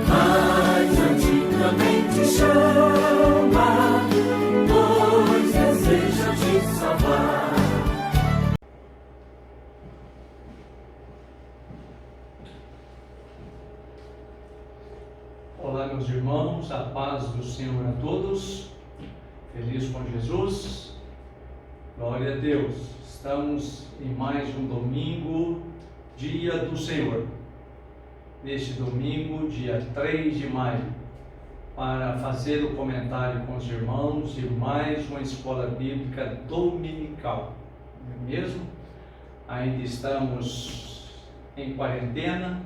mas antigamente chama, pois deseja te salvar. Olá, meus irmãos, a paz do Senhor a todos. Feliz com Jesus. Glória a Deus. Estamos em mais um domingo, dia do Senhor. Neste domingo, dia 3 de maio, para fazer o comentário com os irmãos de mais uma escola bíblica dominical. Não é mesmo? Ainda estamos em quarentena,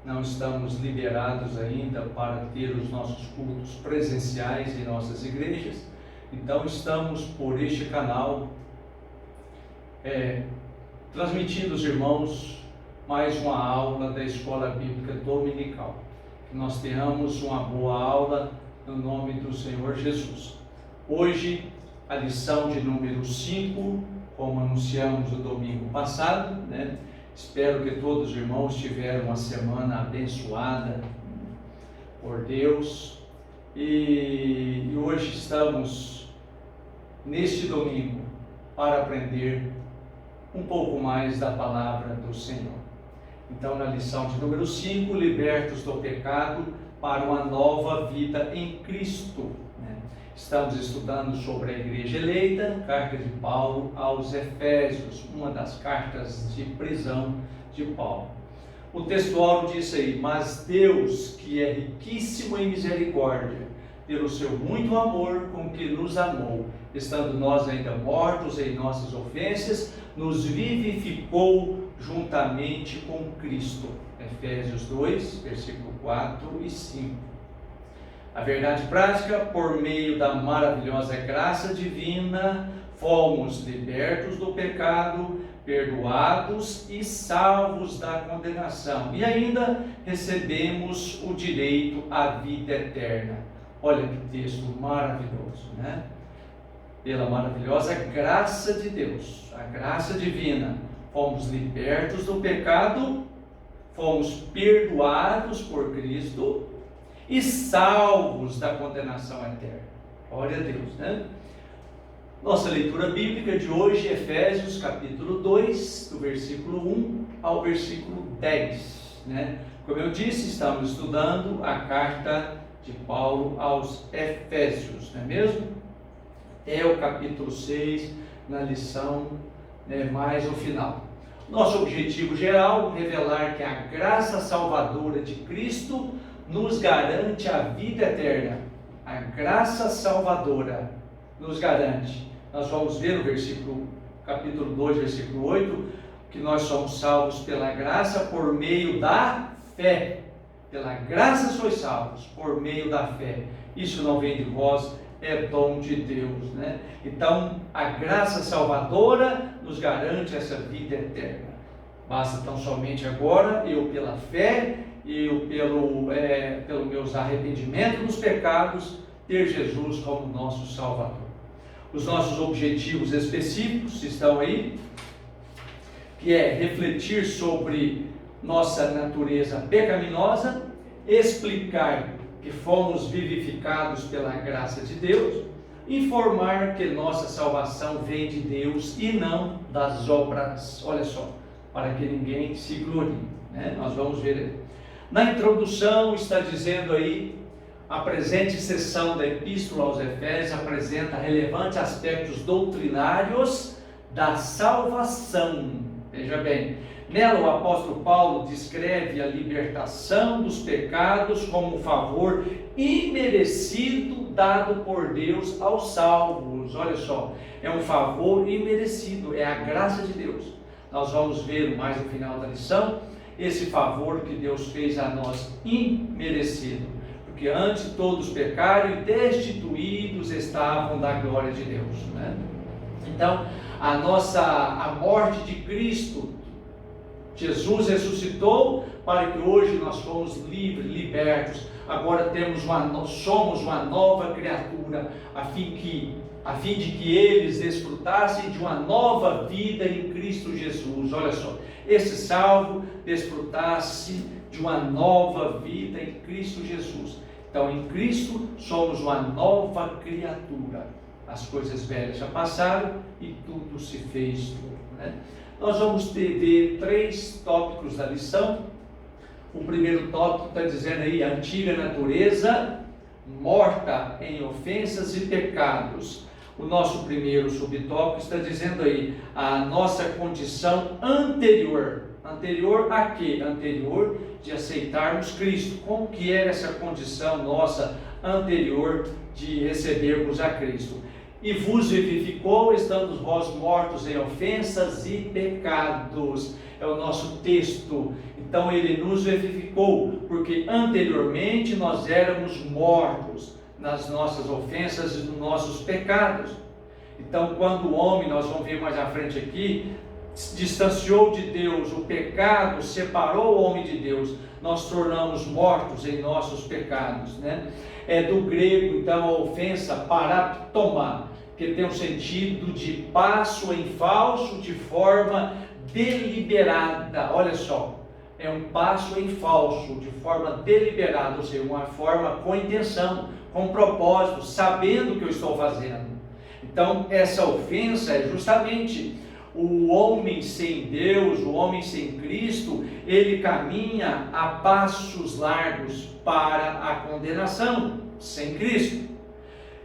não estamos liberados ainda para ter os nossos cultos presenciais em nossas igrejas. Então estamos por este canal transmitindo aos irmãos mais uma aula da Escola Bíblica Dominical. Que nós tenhamos uma boa aula no nome do Senhor Jesus. Hoje, a lição de número 5, como anunciamos no domingo passado, né? Espero que todos os irmãos tiveram uma semana abençoada por Deus. E hoje estamos, neste domingo, para aprender um pouco mais da palavra do Senhor. Então, na lição de número 5, libertos do pecado para uma nova vida em Cristo, né? Estamos estudando sobre a igreja eleita, carta de Paulo aos Efésios, uma das cartas de prisão de Paulo. O textual diz aí: mas Deus, que é riquíssimo em misericórdia, pelo seu muito amor com que nos amou, estando nós ainda mortos em nossas ofensas, nos vivificou juntamente com Cristo. Efésios 2, versículo 4 e 5. A verdade prática: por meio da maravilhosa graça divina, fomos libertos do pecado, perdoados e salvos da condenação, e ainda recebemos o direito à vida eterna. Olha que texto maravilhoso, né? Pela maravilhosa graça de Deus, a graça divina, fomos libertos do pecado, fomos perdoados por Cristo e salvos da condenação eterna. Glória a Deus, né? Nossa leitura bíblica de hoje, Efésios capítulo 2, do versículo 1 ao versículo 10, né? Como eu disse, estamos estudando a carta de Paulo aos Efésios, não é mesmo? É o capítulo 6, na lição, né, mais o final. Nosso objetivo geral: revelar que a graça salvadora de Cristo nos garante a vida eterna. A graça salvadora nos garante. Nós vamos ver no capítulo 2, versículo 8, que nós somos salvos pela graça por meio da fé. Pela graça sois salvos, por meio da fé. Isso não vem de vós, é dom de Deus, né? Então, a graça salvadora nos garante essa vida eterna. Basta tão somente agora, eu pela fé, eu pelo meus arrependimentos dos pecados, ter Jesus como nosso Salvador. Os nossos objetivos específicos estão aí, que é refletir sobre nossa natureza pecaminosa, explicar que fomos vivificados pela graça de Deus, informar que nossa salvação vem de Deus e não das obras. Olha só, para que ninguém se glorie, né? Nós vamos ver. Na introdução está dizendo aí: a presente sessão da Epístola aos Efésios apresenta relevantes aspectos doutrinários da salvação. Veja bem, nela o apóstolo Paulo descreve a libertação dos pecados como um favor imerecido dado por Deus aos salvos. Olha só, é um favor imerecido, é a graça de Deus. Nós vamos ver mais no final da lição esse favor que Deus fez a nós imerecido, porque antes todos pecaram e destituídos estavam da glória de Deus, né? Então, a morte de Cristo, Jesus ressuscitou para que hoje nós fomos livres, libertos. Agora somos uma nova criatura, a fim de que eles desfrutassem de uma nova vida em Cristo Jesus. Olha só, esse salvo desfrutasse de uma nova vida em Cristo Jesus. Então, em Cristo somos uma nova criatura. As coisas velhas já passaram e tudo se fez novo, né? Nós vamos ver 3 tópicos da lição. O primeiro tópico está dizendo aí: a antiga natureza morta em ofensas e pecados. O nosso primeiro subtópico está dizendo aí a nossa condição anterior. Anterior a quê? Anterior de aceitarmos Cristo. Como que era essa condição nossa anterior de recebermos a Cristo? E vos vivificou, estando vós mortos em ofensas e pecados. É o nosso texto. Então ele nos vivificou, porque anteriormente nós éramos mortos nas nossas ofensas e nos nossos pecados. Então, quando o homem, nós vamos ver mais à frente aqui, se distanciou de Deus, o pecado separou o homem de Deus, nós tornamos mortos em nossos pecados, né? É do grego, então, a ofensa paraptoma, que tem um sentido de passo em falso de forma deliberada. Olha só, é um passo em falso de forma deliberada, ou seja, uma forma com intenção, com propósito, sabendo o que eu estou fazendo. Então, essa ofensa é justamente o homem sem Deus, o homem sem Cristo, ele caminha a passos largos para a condenação, sem Cristo.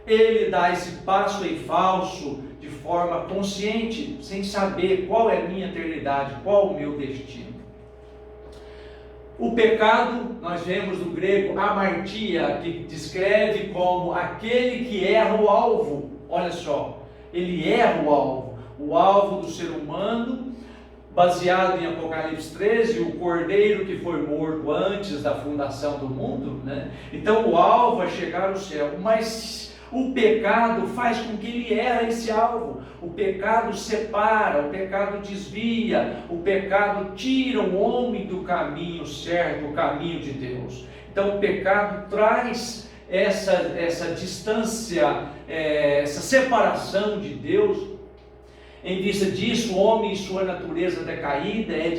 Ele dá esse passo em falso de forma consciente, sem saber qual é a minha eternidade, qual o meu destino. O pecado, nós vemos do grego amartia, que descreve como aquele que erra o alvo. Olha só, ele erra o alvo do ser humano, baseado em Apocalipse 13, o cordeiro que foi morto antes da fundação do mundo, né? Então o alvo é chegar ao céu, mas o pecado faz com que ele erre esse alvo. O pecado separa, o pecado desvia, o pecado tira o homem do caminho certo, o caminho de Deus. Então o pecado traz essa distância, essa separação de Deus. Em vista disso, o homem em sua natureza decaída é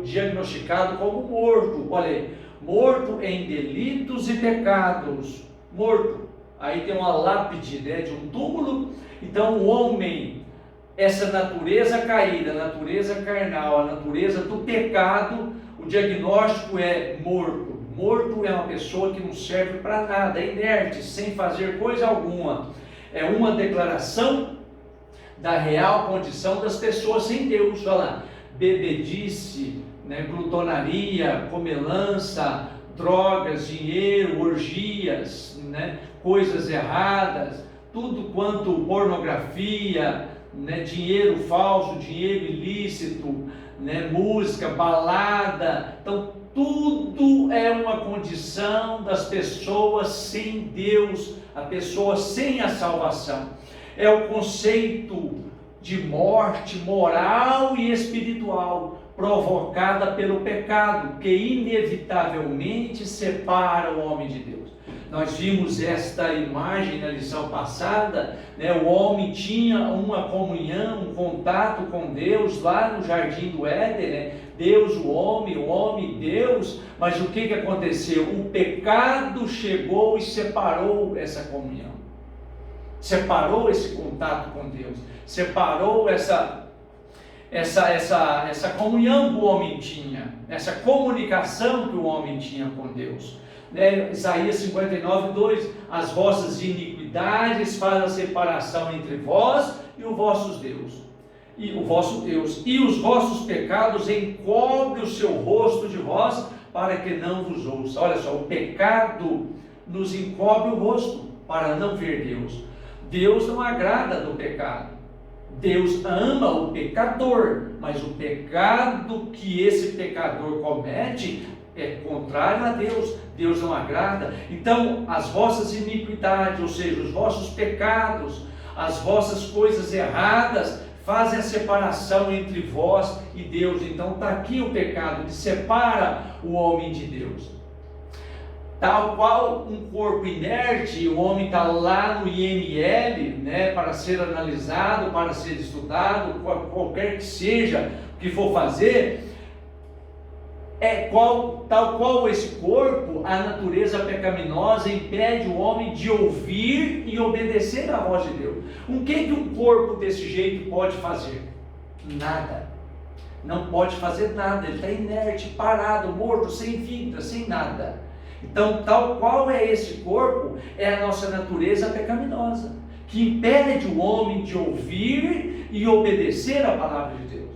diagnosticado como morto. Olha aí, morto em delitos e pecados. Morto. Aí tem uma lápide, né, de um túmulo. Então o homem, essa natureza caída, a natureza carnal, a natureza do pecado, o diagnóstico é morto. Morto é uma pessoa que não serve para nada, é inerte, sem fazer coisa alguma. É uma declaração da real condição das pessoas sem Deus. Olha lá, bebedice, né, glutonaria, comelança, drogas, dinheiro, orgias, né, coisas erradas, tudo quanto pornografia, né, dinheiro falso, dinheiro ilícito, né, música, balada. Então tudo é uma condição das pessoas sem Deus, a pessoa sem a salvação. É o conceito de morte moral e espiritual provocada pelo pecado, que inevitavelmente separa o homem de Deus. Nós vimos esta imagem na lição passada, né? O homem tinha uma comunhão, um contato com Deus lá no jardim do Éden, né? Deus, o homem, Deus. Mas o que aconteceu? O pecado chegou e separou essa comunhão, separou esse contato com Deus, separou essa comunhão que o homem tinha, essa comunicação que o homem tinha com Deus. Isaías 59, 2: as vossas iniquidades fazem a separação entre vós e o vosso Deus, e os vossos pecados encobrem o seu rosto de vós, para que não vos ouça. Olha só, o pecado nos encobre o rosto para não ver Deus. Deus não agrada do pecado. Deus ama o pecador, mas o pecado que esse pecador comete é contrário a Deus. Deus não agrada. Então, as vossas iniquidades, ou seja, os vossos pecados, as vossas coisas erradas, fazem a separação entre vós e Deus. Então, está aqui o pecado que separa o homem de Deus. Tal qual um corpo inerte, o homem está lá no IML, né, para ser analisado, para ser estudado, qualquer que seja o que for fazer. tal qual esse corpo, a natureza pecaminosa impede o homem de ouvir e obedecer à voz de Deus. O que um corpo desse jeito pode fazer? Nada. Não pode fazer nada, ele está inerte, parado, morto, sem vida, sem nada. Então, tal qual é esse corpo, é a nossa natureza pecaminosa, que impede o homem de ouvir e obedecer à palavra de Deus.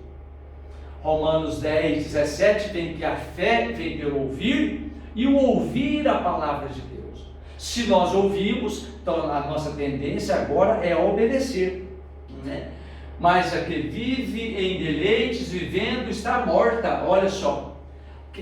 Romanos 10, 17, vem que a fé vem pelo ouvir, e o ouvir a palavra de Deus. Se nós ouvimos, então a nossa tendência agora é obedecer, né? Mas a que vive em deleites, vivendo, está morta. Olha só,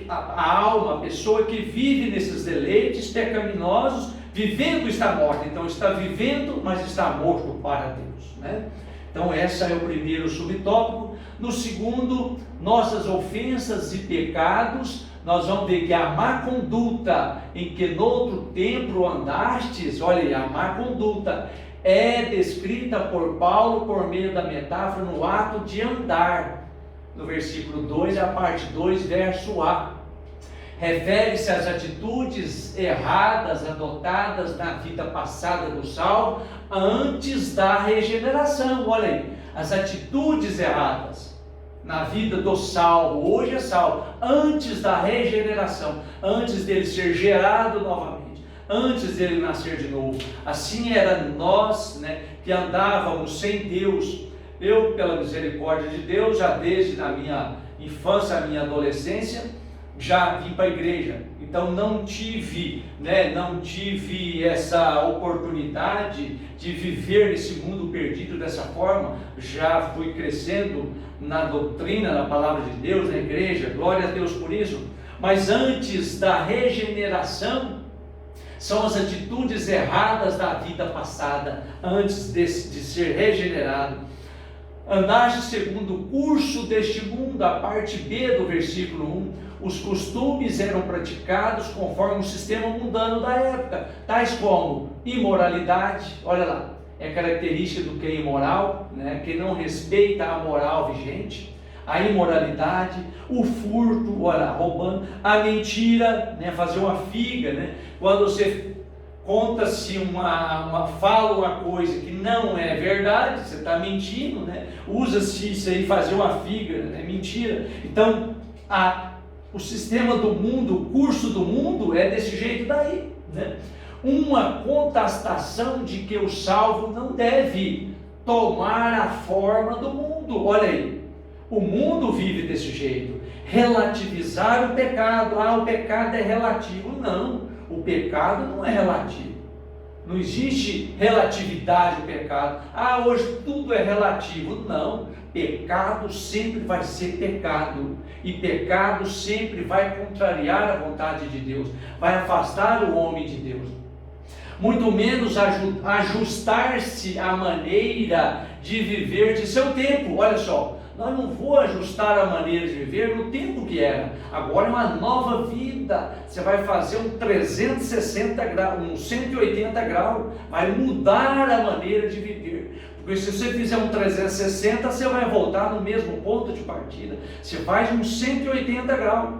a alma, a pessoa que vive nesses deleites pecaminosos, vivendo está morta. Então está vivendo, mas está morto para Deus, né? Então esse é o primeiro subtópico. No segundo, nossas ofensas e pecados. Nós vamos ver que a má conduta em que noutro tempo andastes, olha aí, a má conduta é descrita por Paulo por meio da metáfora no ato de andar. No versículo 2, a parte 2, verso A. Refere-se às atitudes erradas adotadas na vida passada do salvo antes da regeneração. Olha aí, as atitudes erradas na vida do salvo, hoje é salvo, antes da regeneração, antes dele ser gerado novamente, antes dele nascer de novo. Assim era nós, né, que andávamos sem Deus. Eu, pela misericórdia de Deus, já desde a minha infância, a minha adolescência, já vim para a igreja. Então não tive essa oportunidade de viver nesse mundo perdido dessa forma. Já fui crescendo na doutrina, na palavra de Deus, na igreja, glória a Deus por isso. Mas antes da regeneração, são as atitudes erradas da vida passada, antes de ser regenerado. Andaste segundo o curso deste mundo, a parte B do versículo 1, os costumes eram praticados conforme o sistema mundano da época, tais como imoralidade, olha lá, é característica do que é imoral, né? Que não respeita a moral vigente, a imoralidade, o furto, olha, roubando, a mentira, né? Fazer uma figa, né? Quando você conta-se fala uma coisa que não é verdade, você está mentindo, né? Usa-se isso aí, fazer uma figa, né? Mentira. Então, o sistema do mundo, o curso do mundo é desse jeito daí, né? Uma contestação de que o salvo não deve tomar a forma do mundo. Olha aí, o mundo vive desse jeito. Relativizar o pecado. O pecado é relativo. Não, o pecado não é relativo. Não existe relatividade ao pecado. Hoje tudo é relativo. Não, pecado sempre vai ser pecado. E pecado sempre vai contrariar a vontade de Deus, vai afastar o homem de Deus. Muito menos ajustar-se à maneira de viver de seu tempo. Olha só, nós não vamos ajustar a maneira de viver no tempo que era. Agora é uma nova vida. Você vai fazer um 360 graus, um 180 graus. Vai mudar a maneira de viver. Porque se você fizer um 360, você vai voltar no mesmo ponto de partida. Você faz um 180 graus.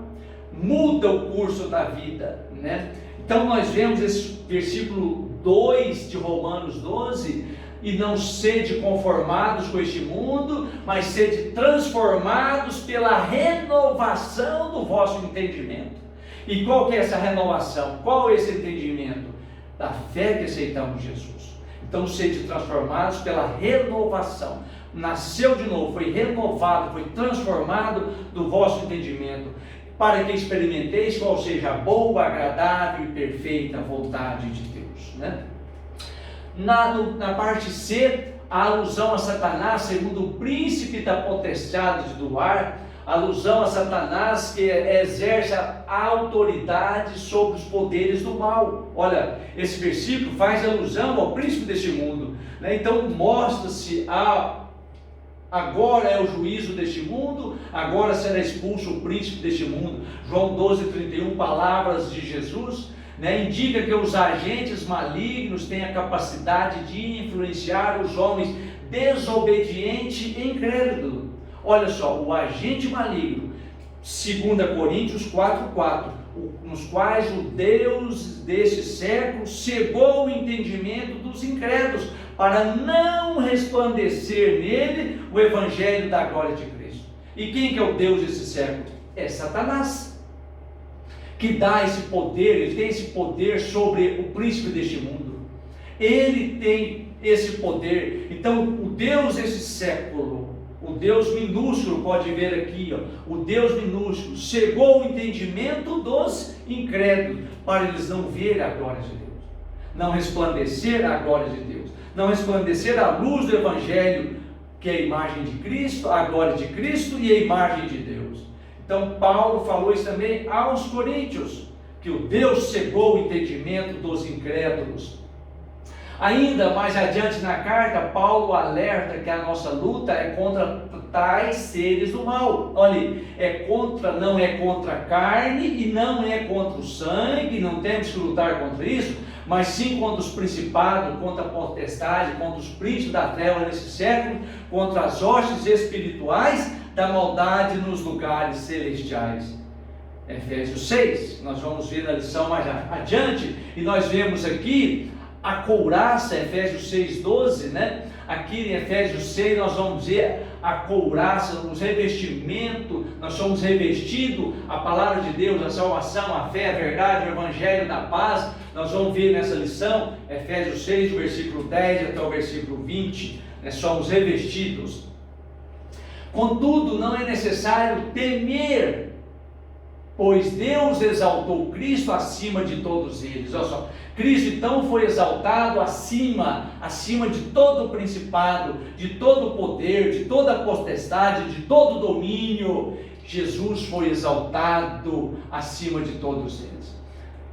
Muda o curso da vida, né? Então nós vemos esse versículo 2 de Romanos 12, e não sede conformados com este mundo, mas sede transformados pela renovação do vosso entendimento. E qual que é essa renovação? Qual é esse entendimento? Da fé que aceitamos Jesus. Então sede transformados pela renovação. Nasceu de novo, foi renovado, foi transformado do vosso entendimento, para que experimenteis qual seja a boa, agradável e perfeita vontade de Deus, né? Na parte C, a alusão a Satanás, segundo o príncipe da potestade do ar, a alusão a Satanás que exerce a autoridade sobre os poderes do mal. Olha, esse versículo faz alusão ao príncipe deste mundo, né? Então mostra-se agora é o juízo deste mundo, agora será expulso o príncipe deste mundo. João 12:31, palavras de Jesus, né, indica que os agentes malignos têm a capacidade de influenciar os homens desobedientes e incrédulos. Olha só, o agente maligno 2 Coríntios 4:4, nos quais o Deus deste século cegou o entendimento dos incrédulos, para não resplandecer nele o evangelho da glória de Cristo. E quem que é o Deus desse século? É Satanás, que dá esse poder, ele tem esse poder sobre o príncipe deste mundo. Ele tem esse poder. Então, o Deus desse século, o Deus minúsculo, pode ver aqui, ó, o Deus minúsculo cegou o entendimento dos incrédulos, para eles não verem a glória de Deus, não resplandecer a glória de Deus, não resplandecer a luz do evangelho, que é a imagem de Cristo, a glória de Cristo e a imagem de Deus. Então Paulo falou isso também aos coríntios, que o Deus cegou o entendimento dos incrédulos. Ainda mais adiante na carta, Paulo alerta que a nossa luta é contra tais seres do mal. Olha, não é contra a carne e não é contra o sangue, não temos que lutar contra isso, mas sim contra os principados, contra a potestade, contra os príncipes da treva nesse século, contra as hostes espirituais da maldade nos lugares celestiais. Efésios 6, nós vamos ver na lição mais adiante, e nós vemos aqui a couraça, Efésios 6:12, né? Aqui em Efésios 6 nós vamos ver a couraça, os revestimentos, nós somos revestidos, a palavra de Deus, a salvação, a fé, a verdade, o evangelho da paz. Nós vamos ver nessa lição, Efésios 6, do versículo 10 até o versículo 20, né? Somos revestidos. Contudo, não é necessário temer, pois Deus exaltou Cristo acima de todos eles. Olha só, Cristo então foi exaltado acima de todo o principado, de todo o poder, de toda a potestade, de todo o domínio. Jesus foi exaltado acima de todos eles.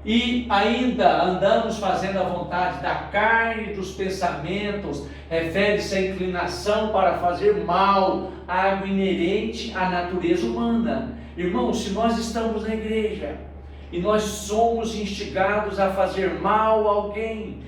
E ainda andamos fazendo a vontade da carne e dos pensamentos, refere-se à inclinação para fazer mal, algo inerente à natureza humana. Irmãos, se nós estamos na igreja e nós somos instigados a fazer mal a alguém,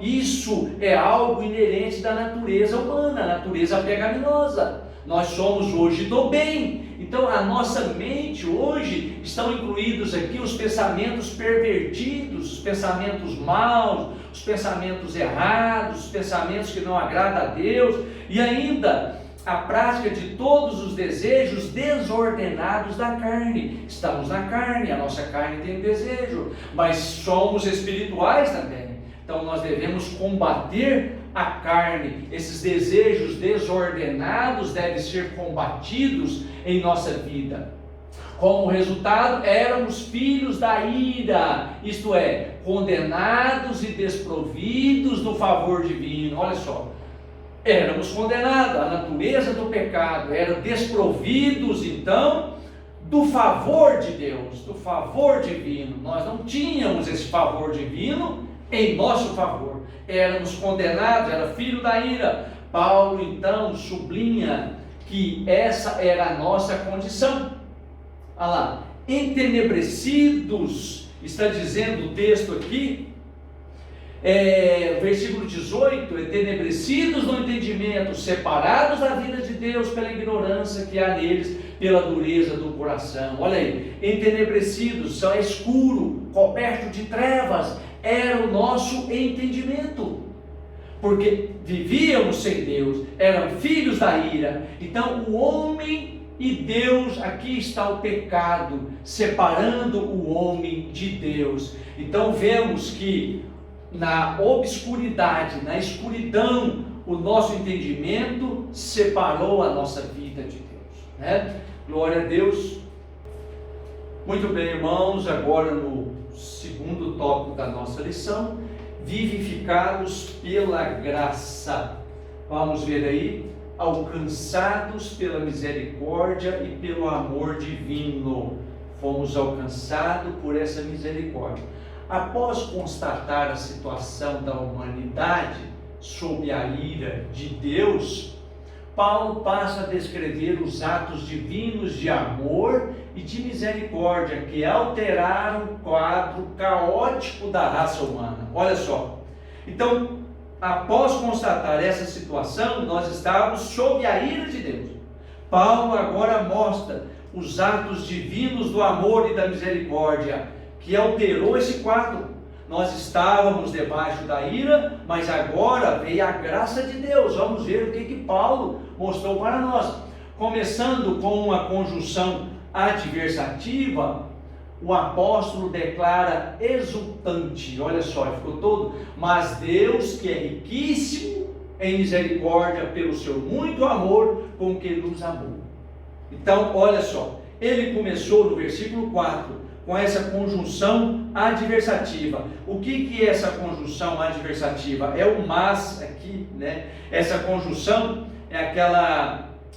isso é algo inerente da natureza humana, a natureza pecaminosa. Nós somos hoje do bem, então a nossa mente hoje estão incluídos aqui os pensamentos pervertidos, os pensamentos maus, os pensamentos errados, os pensamentos que não agradam a Deus, e ainda a prática de todos os desejos desordenados da carne. Estamos na carne, a nossa carne tem desejo, mas somos espirituais também. Então nós devemos combater a carne. Esses desejos desordenados devem ser combatidos em nossa vida. Como resultado, éramos filhos da ira, isto é, condenados e desprovidos do favor divino. Olha só, éramos condenados, a natureza do pecado, eram desprovidos então do favor de Deus, do favor divino. Nós não tínhamos esse favor divino em nosso favor, éramos condenados, era filho da ira. Paulo então sublinha que essa era a nossa condição. Olha lá, entenebrecidos, está dizendo o texto aqui, versículo 18, entenebrecidos no entendimento, separados da vida de Deus pela ignorância que há neles, pela dureza do coração. Olha aí, entenebrecidos, é escuro, coberto de trevas, era o nosso entendimento, porque vivíamos sem Deus, eram filhos da ira. Então o homem e Deus, aqui está o pecado, separando o homem de Deus. Então vemos que na obscuridade, na escuridão, o nosso entendimento separou a nossa vida de Deus, né? Glória a Deus. Muito bem, irmãos, agora no segundo tópico da nossa lição, vivificados pela graça. Vamos ver aí, alcançados pela misericórdia e pelo amor divino. Fomos alcançados por essa misericórdia. Após constatar a situação da humanidade sob a ira de Deus, Paulo passa a descrever os atos divinos de amor e de misericórdia que alteraram o quadro caótico da raça humana. Olha só, então, após constatar essa situação, nós estávamos sob a ira de Deus. Paulo agora mostra os atos divinos do amor e da misericórdia, que alterou esse quadro. Nós estávamos debaixo da ira, mas agora veio a graça de Deus. Vamos ver o que Paulo mostrou para nós. Começando com uma conjunção adversativa, o apóstolo declara exultante, olha só, ficou todo, mas Deus, que é riquíssimo em misericórdia pelo seu muito amor com que nos amou. Então, olha só, ele começou no versículo 4, com essa conjunção adversativa. O que é essa conjunção adversativa? É o mas aqui, né? Essa conjunção é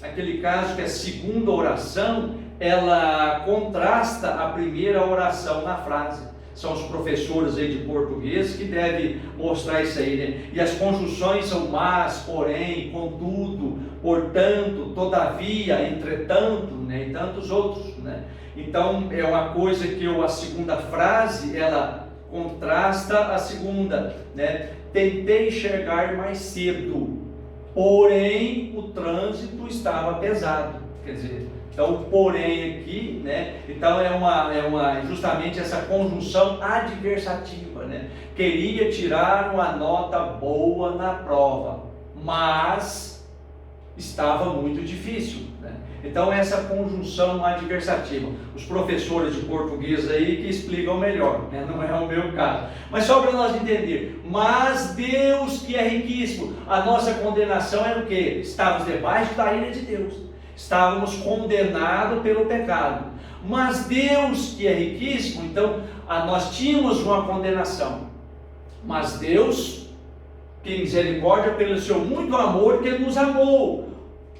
aquele caso que a segunda oração, ela contrasta a primeira oração na frase. São os professores aí de português que devem mostrar isso aí, né? E as conjunções são mas, porém, contudo, portanto, todavia, entretanto, né? E tantos outros, né? Então, é uma coisa que a segunda frase, ela contrasta a segunda, né? Tentei chegar mais cedo, porém, o trânsito estava pesado. Quer dizer, então o porém aqui, né? Então é justamente essa conjunção adversativa, né? Queria tirar uma nota boa na prova, mas estava muito difícil, né? Então essa conjunção adversativa, os professores de português aí que explicam melhor, né? Não é o meu caso, mas só para nós entender. Mas Deus, que é riquíssimo, a nossa condenação era o quê? Estávamos debaixo da ira de Deus. Estávamos condenados pelo pecado, mas Deus, que é riquíssimo, então nós tínhamos uma condenação, mas Deus, que é misericórdia pelo seu muito amor, que nos amou.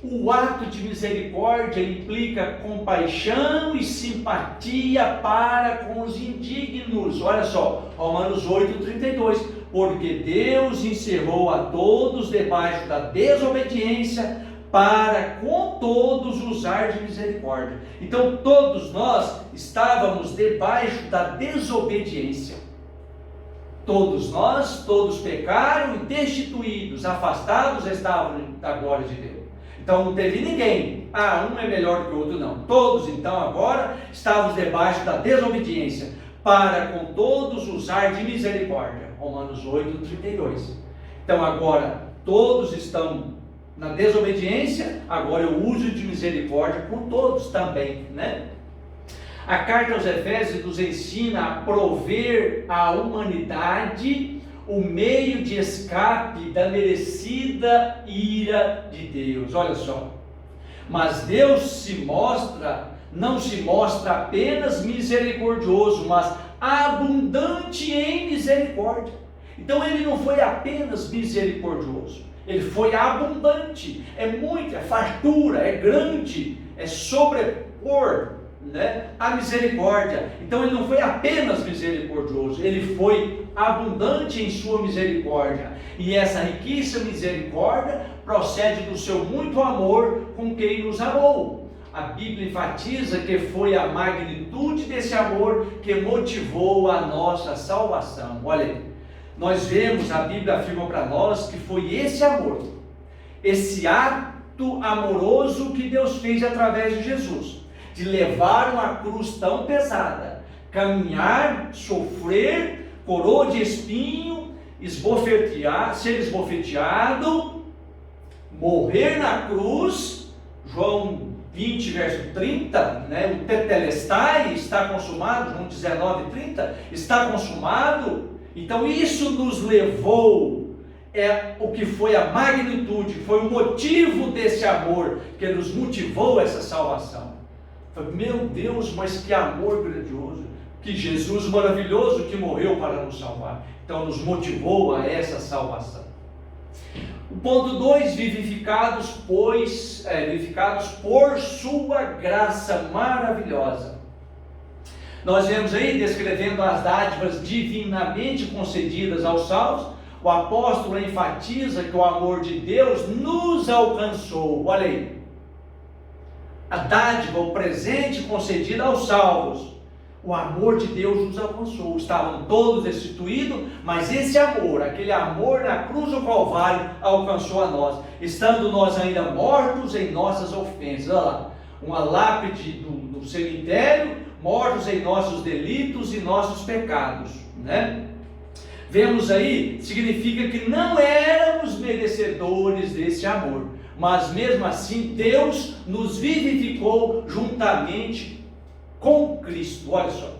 O ato de misericórdia implica compaixão e simpatia para com os indignos. Olha só, Romanos 8:32, porque Deus encerrou a todos debaixo da desobediência, para com todos usar de misericórdia. Então todos nós estávamos debaixo da desobediência. Todos nós, todos pecaram e destituídos, afastados estavam da glória de Deus. Então não teve ninguém, um é melhor do que o outro, não. Todos então agora estávamos debaixo da desobediência, para com todos usar de misericórdia. Romanos 8:32. Então agora todos estão na desobediência, agora eu uso de misericórdia com todos também, né? A carta aos Efésios nos ensina a prover à humanidade o meio de escape da merecida ira de Deus. Olha só, mas Deus não se mostra apenas misericordioso, mas abundante em misericórdia. Então ele não foi apenas misericordioso, ele foi abundante, é fartura, é grande, é sobrepor, né, a misericórdia. Então ele não foi apenas misericordioso, ele foi abundante em sua misericórdia. E essa riquíssima misericórdia procede do seu muito amor com quem nos amou. A Bíblia enfatiza que foi a magnitude desse amor que motivou a nossa salvação. Olha aí. Nós vemos, a Bíblia afirma para nós que foi esse amor, esse ato amoroso que Deus fez através de Jesus, de levar uma cruz tão pesada, caminhar, sofrer, coroa de espinho, ser esbofeteado, morrer na cruz. João 20, verso 30, né? O tetelestai, está consumado. João 19, 30, está consumado. Então isso nos levou, o que foi a magnitude, foi o motivo desse amor que nos motivou essa salvação. Meu Deus, mas que amor grandioso, que Jesus maravilhoso que morreu para nos salvar. Então nos motivou a essa salvação. O ponto 2, vivificados por sua graça maravilhosa. Nós vemos aí, descrevendo as dádivas divinamente concedidas aos salvos, o apóstolo enfatiza que o amor de Deus nos alcançou. Olha aí, a dádiva, o presente concedido aos salvos, o amor de Deus nos alcançou. Estavam todos destituídos, mas esse amor, aquele amor na cruz do Calvário, alcançou a nós, estando nós ainda mortos em nossas ofensas. Olha lá, uma lápide do cemitério, mortos em nossos delitos e nossos pecados, né? Vemos aí, significa que não éramos merecedores desse amor, mas mesmo assim Deus nos vivificou juntamente com Cristo. Olha só,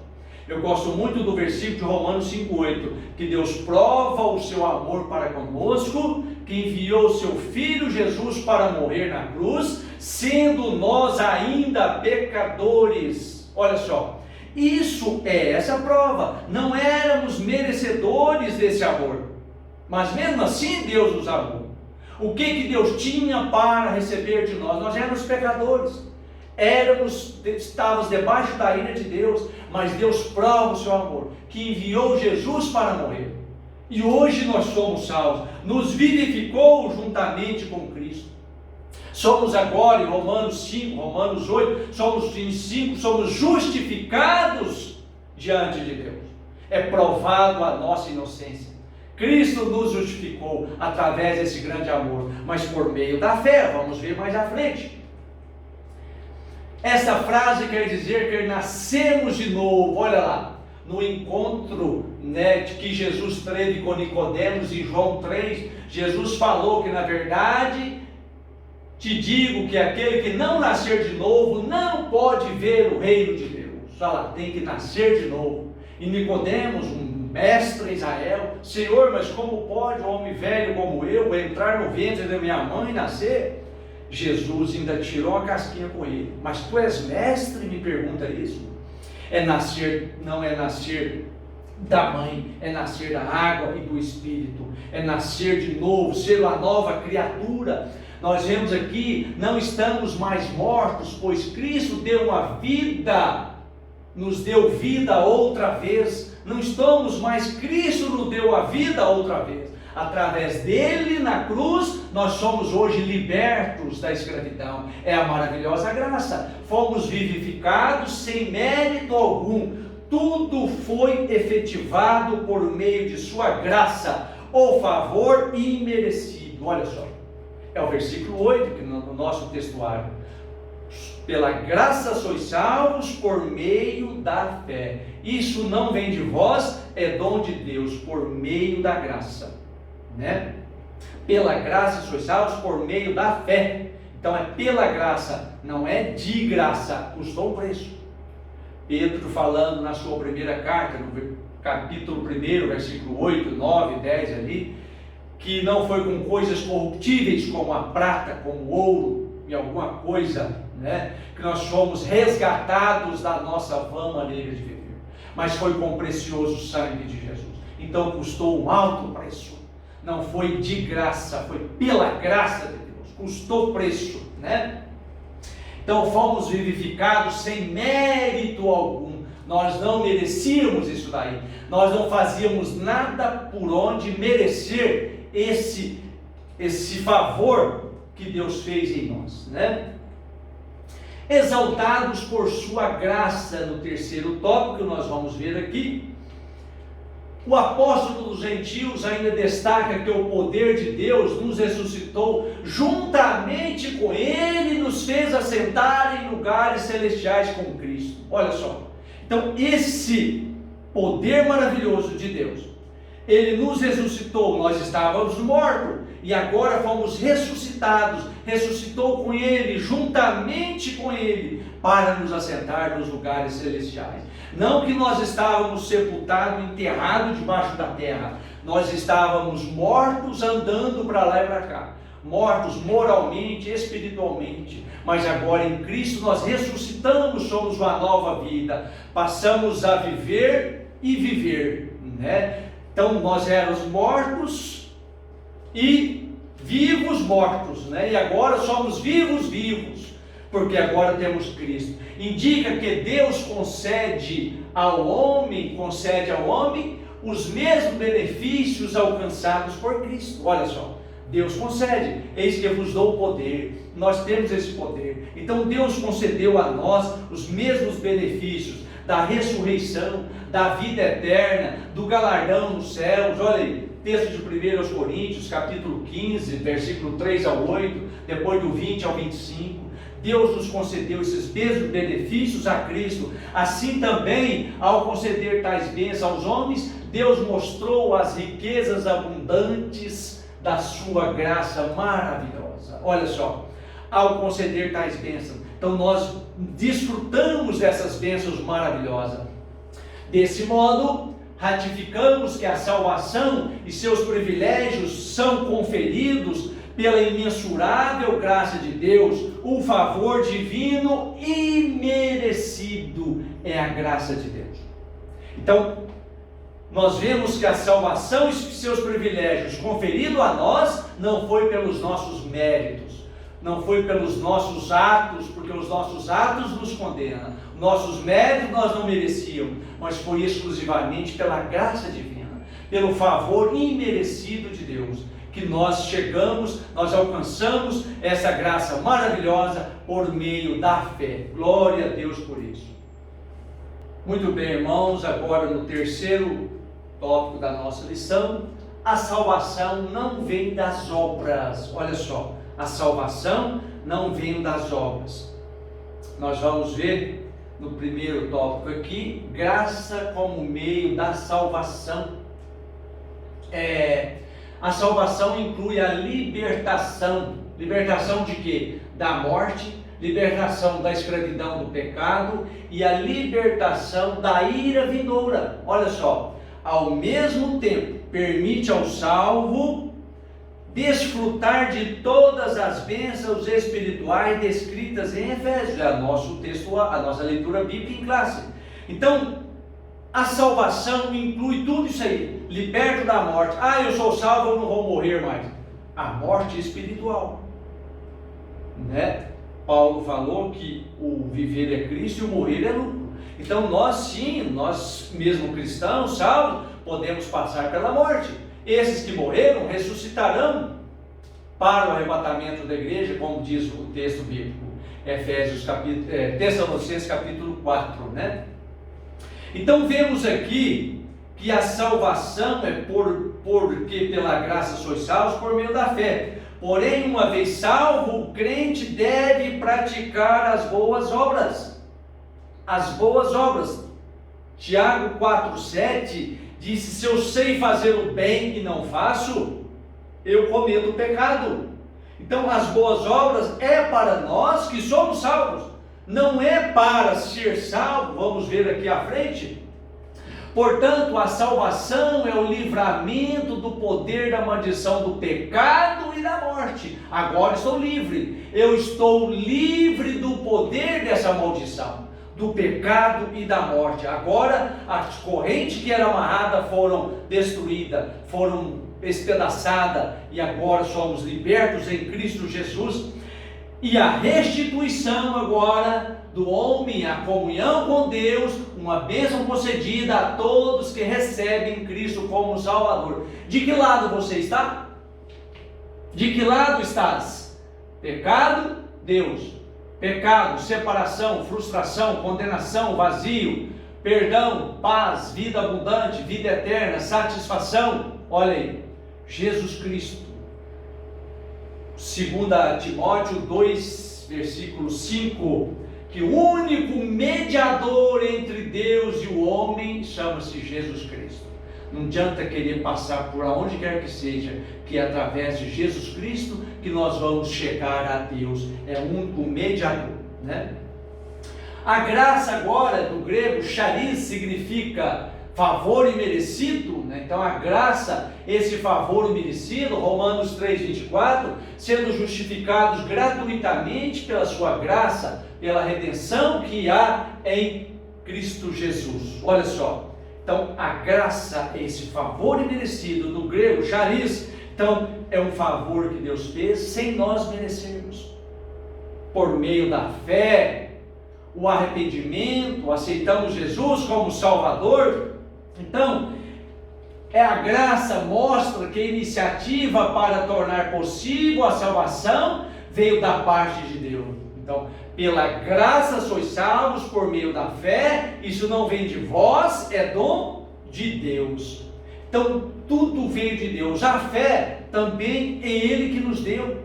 eu gosto muito do versículo de Romanos 5,8, que Deus prova o seu amor para conosco, que enviou o seu Filho Jesus para morrer na cruz, sendo nós ainda pecadores. Olha só, isso é essa prova. Não éramos merecedores desse amor, mas mesmo assim Deus nos amou. O que Deus tinha para receber de nós? Nós éramos pecadores, estávamos debaixo da ira de Deus, mas Deus prova o seu amor, que enviou Jesus para morrer, e hoje nós somos salvos, nos vivificou juntamente com Cristo. Somos agora, em Romanos 5, Romanos 8, somos justificados diante de Deus. É provado a nossa inocência. Cristo nos justificou através desse grande amor, mas por meio da fé. Vamos ver mais à frente. Essa frase quer dizer que nascemos de novo. Olha lá, no encontro, né, que Jesus teve com Nicodemos em João 3, Jesus falou que na verdade te digo que aquele que não nascer de novo não pode ver o reino de Deus. Olha lá, tem que nascer de novo. E Nicodemos, um mestre em Israel: Senhor, mas como pode um homem velho como eu entrar no ventre da minha mãe e nascer? Jesus ainda tirou a casquinha com ele: mas tu és mestre, me pergunta isso? Não é nascer da mãe, é nascer da água e do Espírito, é nascer de novo, ser uma nova criatura. Nós vemos aqui, não estamos mais mortos, pois Cristo deu uma vida, nos deu vida outra vez. Não estamos mais, Cristo nos deu a vida outra vez. Através dele na cruz, nós somos hoje libertos da escravidão. É a maravilhosa graça. Fomos vivificados sem mérito algum. Tudo foi efetivado por meio de sua graça, o favor imerecido. Olha só, é o versículo 8 que no nosso textuário: pela graça sois salvos por meio da fé. Isso não vem de vós, é dom de Deus, por meio da graça, né? Pela graça sois salvos por meio da fé. Então é pela graça, não é de graça, custou um preço. Pedro falando na sua primeira carta, no capítulo 1, versículo 8, 9, 10 ali, que não foi com coisas corruptíveis como a prata, como o ouro e alguma coisa, né, que nós fomos resgatados da nossa vã maneira de viver, mas foi com o precioso sangue de Jesus. Então custou um alto preço, não foi de graça, foi pela graça de Deus, custou preço, né? Então fomos vivificados sem mérito algum. Nós não merecíamos isso daí, nós não fazíamos nada por onde merecer esse favor que Deus fez em nós, né? Exaltados por sua graça, no terceiro tópico que nós vamos ver aqui, o apóstolo dos gentios ainda destaca que o poder de Deus nos ressuscitou juntamente com ele e nos fez assentar em lugares celestiais com Cristo. Olha só, então esse poder maravilhoso de Deus, ele nos ressuscitou. Nós estávamos mortos e agora fomos ressuscitados, ressuscitou com ele, juntamente com ele, para nos assentar nos lugares celestiais. Não que nós estávamos sepultados, enterrados debaixo da terra, nós estávamos mortos andando para lá e para cá, mortos moralmente, espiritualmente, mas agora em Cristo nós ressuscitamos, somos uma nova vida, passamos a viver e viver, né? Então nós éramos mortos e vivos mortos, né? E agora somos vivos, porque agora temos Cristo. Indica que Deus concede ao homem os mesmos benefícios alcançados por Cristo. Olha só, Deus concede: eis que vos dou o poder. Nós temos esse poder. Então Deus concedeu a nós os mesmos benefícios da ressurreição, da vida eterna, do galardão nos céus. Olha aí, texto de 1 Coríntios, capítulo 15, versículo 3 ao 8, depois do 20 ao 25. Deus nos concedeu esses mesmos benefícios a Cristo. Assim também, ao conceder tais bênçãos aos homens, Deus mostrou as riquezas abundantes da sua graça maravilhosa. Olha só, ao conceder tais bênçãos, então nós desfrutamos dessas bênçãos maravilhosas. Desse modo, ratificamos que a salvação e seus privilégios são conferidos pela imensurável graça de Deus. O favor divino imerecido é a graça de Deus. Então, nós vemos que a salvação e seus privilégios conferidos a nós não foi pelos nossos méritos, não foi pelos nossos atos, porque os nossos atos nos condenam, nossos méritos nós não merecíamos, mas foi exclusivamente pela graça divina, pelo favor imerecido de Deus, que nós chegamos, nós alcançamos essa graça maravilhosa por meio da fé. Glória a Deus por isso. Muito bem, irmãos, agora no terceiro tópico da nossa lição, a salvação não vem das obras. Olha só, a salvação não vem das obras. Nós vamos ver no primeiro tópico aqui, graça como meio da salvação. A salvação inclui a libertação. Libertação de quê? Da morte, libertação da escravidão do pecado e a libertação da ira vindoura. Olha só, ao mesmo tempo permite ao salvo desfrutar de todas as bênçãos espirituais descritas em Efésios. É o nosso texto, a nossa leitura bíblica em classe. Então, a salvação inclui tudo isso aí. Liberto da morte. Eu sou salvo, eu não vou morrer mais. A morte espiritual, né? Paulo falou que o viver é Cristo e o morrer é lucro. Então nós sim, nós mesmo cristãos, salvos, podemos passar pela morte. Esses que morreram ressuscitarão para o arrebatamento da igreja, como diz o texto bíblico, Tessalonicenses capítulo 4, né? Então vemos aqui que a salvação é porque pela graça sois salvos por meio da fé. Porém, uma vez salvo, o crente deve praticar as boas obras. As boas obras. Tiago 4,7 diz: se eu sei fazer o bem e não faço, eu cometo o pecado. Então as boas obras é para nós que somos salvos, não é para ser salvo. Vamos ver aqui à frente. Portanto, a salvação é o livramento do poder da maldição do pecado e da morte. Agora estou livre. Eu estou livre do poder dessa maldição, do pecado e da morte. Agora as correntes que eram amarradas foram destruídas, foram despedaçadas, e agora somos libertos em Cristo Jesus. E a restituição agora do homem, a comunhão com Deus, uma bênção concedida a todos que recebem Cristo como Salvador. De que lado você está? De que lado estás? Pecado, Deus. Pecado, separação, frustração, condenação, vazio, perdão, paz, vida abundante, vida eterna, satisfação. Olha aí, Jesus Cristo. 2 Timóteo 2, versículo 5, que o único mediador entre Deus e o homem chama-se Jesus Cristo. Não adianta querer passar por onde quer que seja, que é através de Jesus Cristo que nós vamos chegar a Deus. É o único mediador, né? A graça agora, do grego charis, significa favor imerecido, né? Então a graça, esse favor imerecido, Romanos 3,24, sendo justificados gratuitamente pela sua graça, pela redenção que há em Cristo Jesus. Olha só, então a graça, esse favor imerecido, do grego charis, então é um favor que Deus fez sem nós merecermos, por meio da fé, o arrependimento, aceitamos Jesus como Salvador. Então, a graça mostra que a iniciativa para tornar possível a salvação veio da parte de Deus. Então, pela graça sois salvos por meio da fé, isso não vem de vós, é dom de Deus. Então, tudo veio de Deus. A fé também é Ele que nos deu.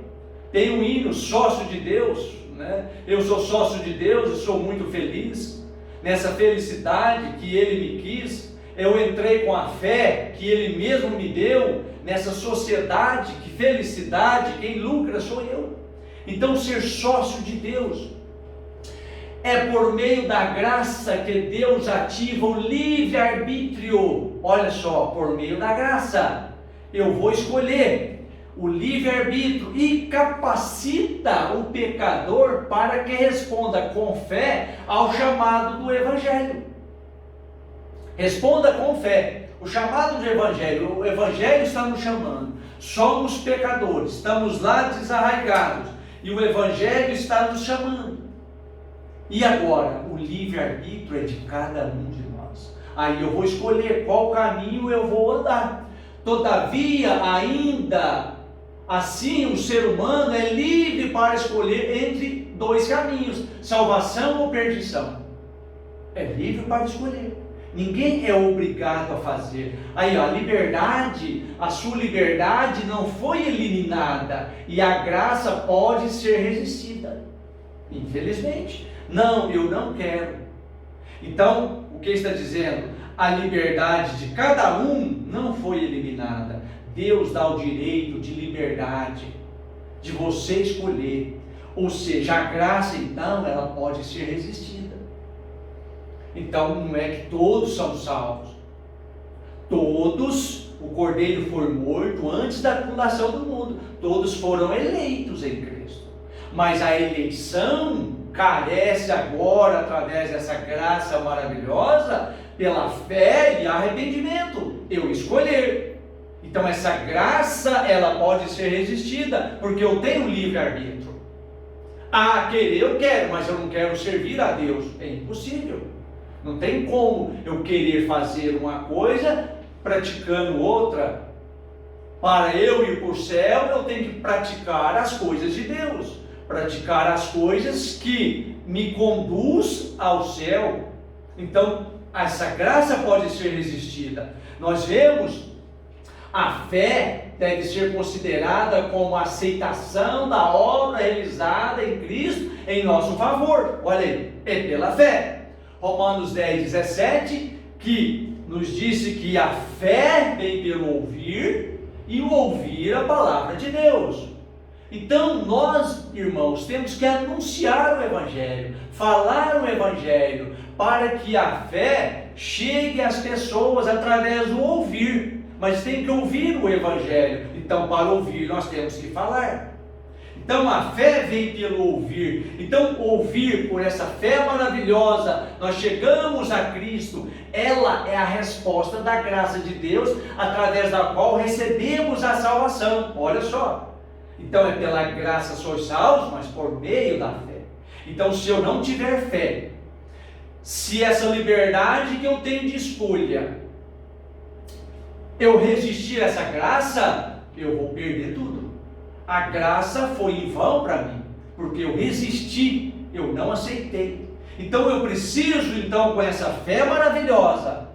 Tem um hino, sócio de Deus, né? Eu sou sócio de Deus e sou muito feliz nessa felicidade que Ele me quis. Eu entrei com a fé que Ele mesmo me deu nessa sociedade, que felicidade, quem lucra sou eu. Então, ser sócio de Deus é por meio da graça que Deus ativa o livre-arbítrio. Olha só, por meio da graça, eu vou escolher o livre-arbítrio e capacita o pecador para que responda com fé ao chamado do Evangelho. Responda com fé. O chamado do Evangelho, o Evangelho está nos chamando. Somos pecadores, estamos lá desarraigados e o Evangelho está nos chamando. E agora, o livre-arbítrio é de cada um de nós. Aí eu vou escolher qual caminho eu vou andar. Todavia, ainda assim, o ser humano é livre para escolher entre dois caminhos: salvação ou perdição. É livre para escolher. Ninguém é obrigado a fazer. Aí, ó, a liberdade, a sua liberdade não foi eliminada e a graça pode ser resistida. Infelizmente. Não, eu não quero. Então, o que está dizendo? A liberdade de cada um não foi eliminada. Deus dá o direito de liberdade, de você escolher. Ou seja, a graça, então, ela pode ser resistida. Então, não é que todos são salvos. Todos, o Cordeiro foi morto antes da fundação do mundo. Todos foram eleitos em Cristo. Mas a eleição carece agora, através dessa graça maravilhosa, pela fé e arrependimento. Eu escolher. Então, essa graça, ela pode ser resistida, porque eu tenho livre-arbítrio. Ah, querer eu quero, mas eu não quero servir a Deus. É impossível. Não tem como eu querer fazer uma coisa, praticando outra. Para eu ir para o céu, eu tenho que praticar as coisas de Deus. Praticar as coisas que me conduz ao céu. Então, essa graça pode ser resistida. Nós vemos, a fé deve ser considerada como a aceitação da obra realizada em Cristo em nosso favor. Olha aí, é pela fé. Romanos 10, 17, que nos disse que a fé vem pelo ouvir e o ouvir a palavra de Deus. Então nós, irmãos, temos que anunciar o Evangelho, falar o Evangelho, para que a fé chegue às pessoas através do ouvir. Mas tem que ouvir o Evangelho. Então, para ouvir, nós temos que falar. Então, a fé vem pelo ouvir. Então, ouvir por essa fé maravilhosa, nós chegamos a Cristo. Ela é a resposta da graça de Deus, através da qual recebemos a salvação. Olha só. Então, é pela graça sois salvos, mas por meio da fé. Então, se eu não tiver fé, se essa liberdade que eu tenho de escolha, eu resistir a essa graça, eu vou perder tudo. A graça foi em vão para mim, porque eu resisti, eu não aceitei. Então eu preciso, então, com essa fé maravilhosa.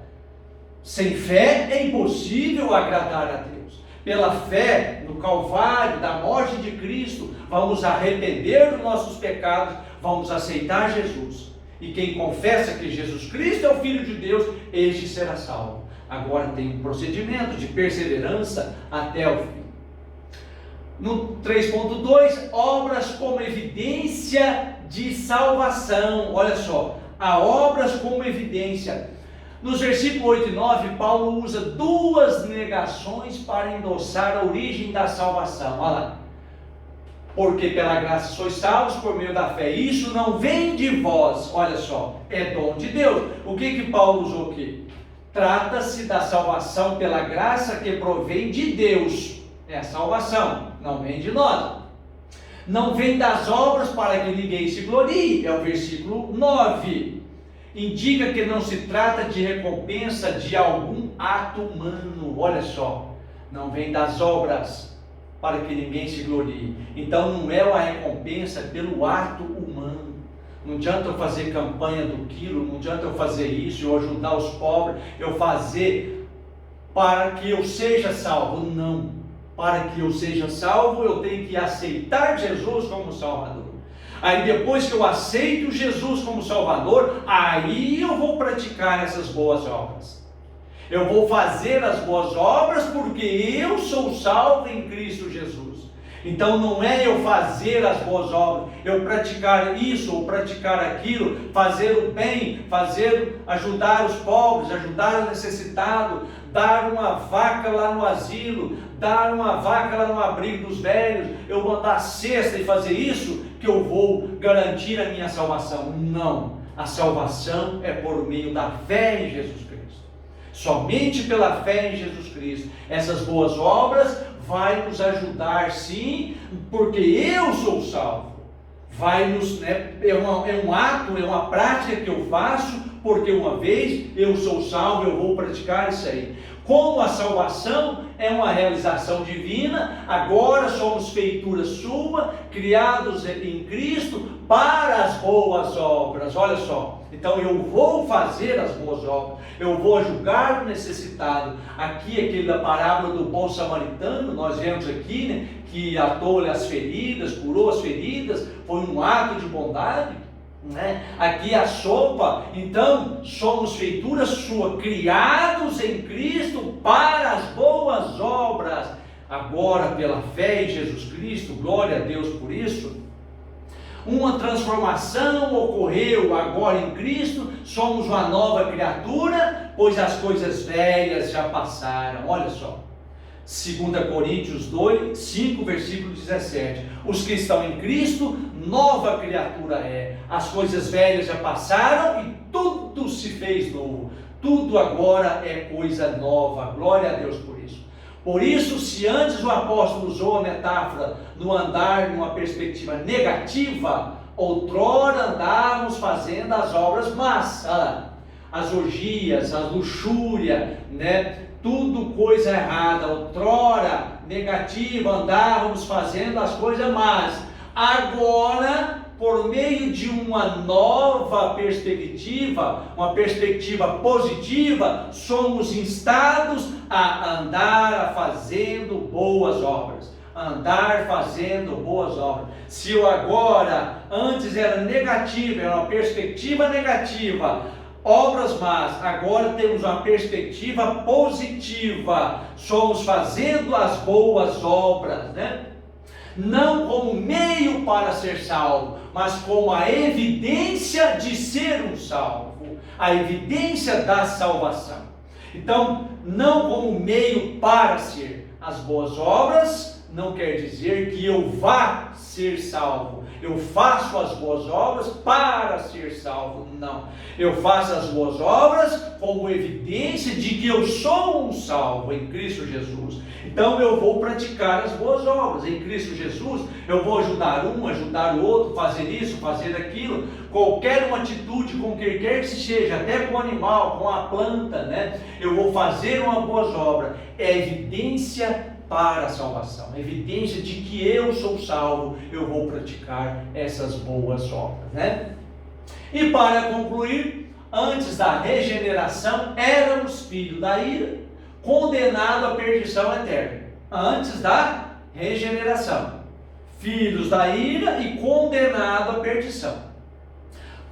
Sem fé é impossível agradar a Deus. Pela fé no Calvário, da morte de Cristo, vamos arrepender dos nossos pecados, vamos aceitar Jesus. E quem confessa que Jesus Cristo é o Filho de Deus, este será salvo. Agora tem um procedimento de perseverança até o fim. No 3.2, obras como evidência de salvação. Olha só, há obras como evidência. Nos versículos 8 e 9, Paulo usa duas negações para endossar a origem da salvação. Olha lá. Porque pela graça sois salvos por meio da fé. Isso não vem de vós, olha só, é dom de Deus. O que Paulo usou aqui? Trata-se da salvação pela graça que provém de Deus. É a salvação, não vem de nós. Não vem das obras para que ninguém se glorie. É o versículo 9. Indica que não se trata de recompensa de algum ato humano. Olha só, não vem das obras para que ninguém se glorie. Então não é uma recompensa pelo ato humano. Não adianta eu fazer campanha do quilo, não adianta eu fazer isso, eu ajudar os pobres, eu fazer para que eu seja salvo. Não. Para que eu seja salvo, eu tenho que aceitar Jesus como Salvador. Aí depois que eu aceito Jesus como Salvador, aí eu vou praticar essas boas obras. Eu vou fazer as boas obras porque eu sou salvo em Cristo Jesus. Então não é eu fazer as boas obras, eu praticar isso ou praticar aquilo, fazer o bem, ajudar os pobres, ajudar o necessitado, dar uma vaca lá no asilo, dar uma vaca lá no abrigo dos velhos, eu mandar a cesta e fazer isso, que eu vou garantir a minha salvação. Não, a salvação é por meio da fé em Jesus Cristo. Somente pela fé em Jesus Cristo. Essas boas obras vai nos ajudar, sim, porque eu sou salvo. É um ato, é uma prática que eu faço, porque uma vez eu sou salvo, eu vou praticar isso aí. Como a salvação é uma realização divina, agora somos feitura sua, criados em Cristo para as boas obras. Olha só, então eu vou fazer as boas obras, eu vou julgar o necessitado. Aqui aquele da parábola do bom samaritano, nós vemos aqui, né, que atou-lhe as feridas, curou as feridas, foi um ato de bondade. Aqui a sopa, então somos feitura sua, criados em Cristo para as boas obras, agora pela fé em Jesus Cristo. Glória a Deus por isso. Uma transformação ocorreu agora em Cristo, somos uma nova criatura, pois as coisas velhas já passaram. Olha só, 2 Coríntios 5, versículo 17. Os que estão em Cristo, nova criatura é. As coisas velhas já passaram e tudo se fez novo. Tudo agora é coisa nova. Glória a Deus por isso. Por isso, se antes o apóstolo usou a metáfora no andar numa perspectiva negativa, outrora andávamos fazendo as obras más, as orgias, a luxúria, tudo coisa errada. Outrora negativa, andávamos fazendo as coisas más. Agora, por meio de uma nova perspectiva, uma perspectiva positiva, somos instados a andar fazendo boas obras. Andar fazendo boas obras. Se eu agora, antes era negativo, era uma perspectiva negativa, obras más, agora temos uma perspectiva positiva, somos fazendo as boas obras, não como meio para ser salvo, mas como a evidência de ser um salvo, a evidência da salvação. Então, não como meio para ser. As boas obras não quer dizer que eu vá ser salvo. Eu faço as boas obras para ser salvo. Não. Eu faço as boas obras como evidência de que eu sou um salvo em Cristo Jesus. Então eu vou praticar as boas obras em Cristo Jesus. Eu vou ajudar um, ajudar o outro, fazer isso, fazer aquilo. Qualquer uma atitude com quem quer que seja, até com o animal, com a planta, eu vou fazer uma boa obra. É evidência para a salvação, evidência de que eu sou salvo, eu vou praticar essas boas obras, E para concluir, antes da regeneração, éramos filhos da ira, condenados à perdição eterna. Antes da regeneração, filhos da ira e condenados à perdição.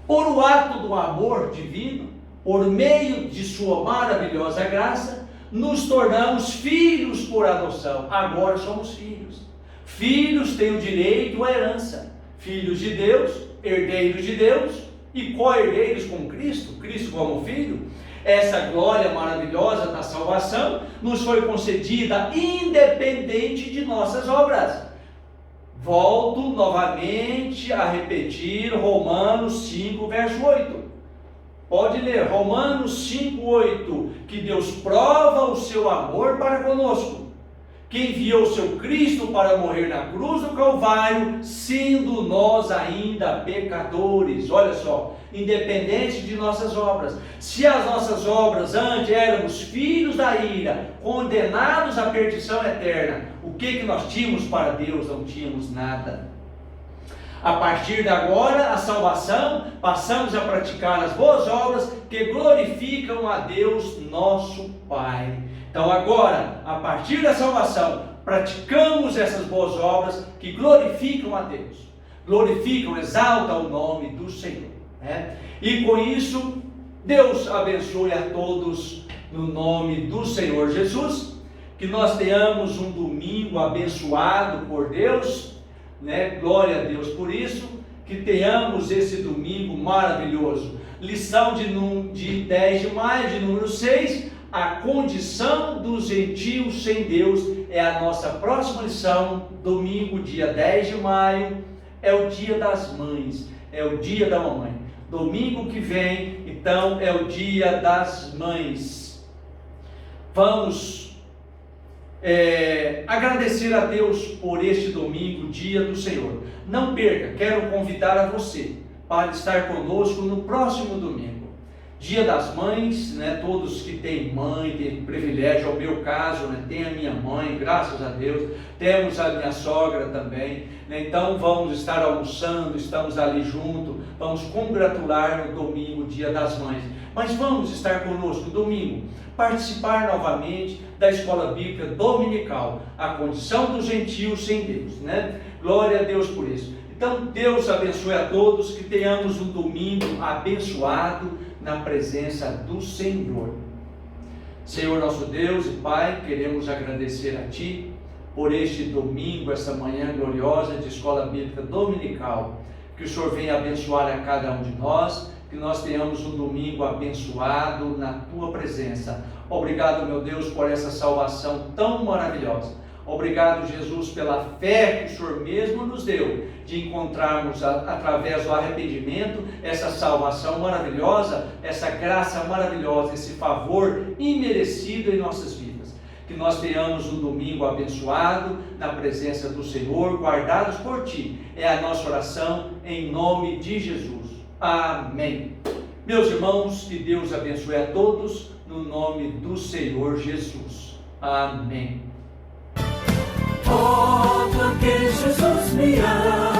Por o ato do amor divino, por meio de sua maravilhosa graça, nos tornamos filhos por adoção. Agora somos filhos. Filhos têm o direito à herança. Filhos de Deus, herdeiros de Deus e co-herdeiros com Cristo. Cristo como filho. Essa glória maravilhosa da salvação nos foi concedida independente de nossas obras. Volto novamente a repetir Romanos 5, verso 8. Pode ler, Romanos 5,8, que Deus prova o seu amor para conosco, que enviou o seu Cristo para morrer na cruz do Calvário, sendo nós ainda pecadores. Olha só, independente de nossas obras. Se as nossas obras antes éramos filhos da ira, condenados à perdição eterna, o que nós tínhamos para Deus? Não tínhamos nada. A partir de agora, a salvação, passamos a praticar as boas obras que glorificam a Deus, nosso Pai. Então agora, a partir da salvação, praticamos essas boas obras que glorificam a Deus. glorificam, exaltam o nome do Senhor, né? E com isso, Deus abençoe a todos no nome do Senhor Jesus, que nós tenhamos um domingo abençoado por Deus, né? Glória a Deus por isso, que tenhamos esse domingo maravilhoso. Lição de 10 de maio, de número 6, a condição dos gentios sem Deus, é a nossa próxima lição. Domingo, dia 10 de maio, é o dia das mães, é o dia da mamãe. Domingo que vem, então, é o dia das mães. Vamos agradecer a Deus por este domingo, dia do Senhor. Não perca, quero convidar a você para estar conosco no próximo domingo. Dia das Mães, né? Todos que têm mãe, têm privilégio, é o meu caso, né? Tem a minha mãe, graças a Deus, temos a minha sogra também, né? Então vamos estar almoçando, estamos ali junto, vamos congratular no domingo, Dia das Mães. Mas vamos estar conosco domingo, participar novamente da Escola Bíblica Dominical, a condição dos gentios sem Deus, né? Glória a Deus por isso. Então Deus abençoe a todos, que tenhamos um domingo abençoado na presença do Senhor. Senhor nosso Deus e Pai, queremos agradecer a Ti por este domingo, essa manhã gloriosa de Escola Bíblica Dominical. Que o Senhor venha abençoar a cada um de nós, que nós tenhamos um domingo abençoado na Tua presença. Obrigado, meu Deus, por essa salvação tão maravilhosa. Obrigado, Jesus, pela fé que o Senhor mesmo nos deu, de encontrarmos através do arrependimento essa salvação maravilhosa, essa graça maravilhosa, esse favor imerecido em nossas vidas. Que nós tenhamos um domingo abençoado na presença do Senhor, guardados por Ti. É a nossa oração em nome de Jesus. Amém. Meus irmãos, que Deus abençoe a todos no nome do Senhor Jesus. Amém. Oh, porque Jesus me ama.